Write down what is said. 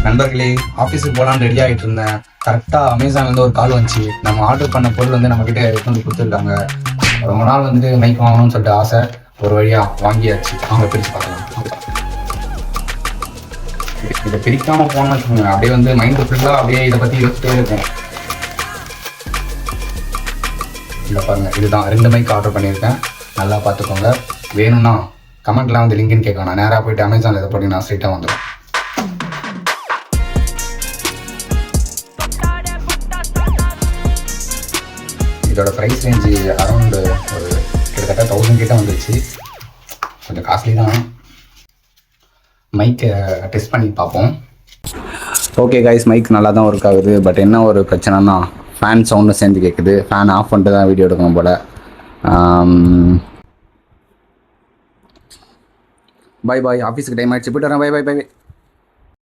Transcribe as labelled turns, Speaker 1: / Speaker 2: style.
Speaker 1: நண்பர்களே, ஆஃபீஸுக்கு போகலான்னு ரெடி ஆகிட்டு இருந்தேன். கரெக்டாக அமேசான்லேருந்து ஒரு கால் வந்துச்சு. நம்ம ஆர்டர் பண்ண பொருள் வந்து நம்மக்கிட்ட எடுத்து வந்து கொடுத்துருக்காங்க. ரொம்ப நாள் வந்துட்டு மைக் வாங்கணும்னு சொல்லிட்டு ஆசை, ஒரு வழியாக வாங்கியாச்சு. அவங்க பிரித்து பார்க்கலாம். இதை பிரிக்காமல் போனோம்னு வச்சுக்கோங்க, அப்படியே வந்து மைண்டு ஃபுல்லாக அப்படியே இதை பற்றி யோசிச்சிட்டே இருக்கும். இல்லை பாருங்கள், இதுதான் 2 மைக் ஆர்டர் பண்ணியிருக்கேன். நல்லா பார்த்துக்கோங்க. வேணும்னா கமெண்ட்லாம் வந்து லிங்க்னு கேட்கணும். நான் நேராக போய்ட்டு அமேசானில் இதை போட்டு நான் ஸ்ட்ரைட்டாக வந்துடும். இதோட ப்ரைஸ் ரேஞ்சு அரௌண்டு ஒரு கிட்டத்தட்ட 1000 கிட்ட வந்துருச்சு. கொஞ்சம் காஸ்ட்லி தான். மைக்கை டெஸ்ட் பண்ணி பார்ப்போம். ஓகே கைஸ், மைக் நல்லா தான் ஒர்க் ஆகுது. பட் என்ன ஒரு பிரச்சனைனா ஃபேன் சவுண்டும் சேர்ந்து கேட்குது. ஃபேன் ஆஃப் பண்ணிட்டு தான் வீடியோ எடுக்கணும் போல். பாய் பாய், ஆஃபீஸுக்கு டைம் ஆகிடுச்சு, போய்ட்டு வரேன். Bye bye by.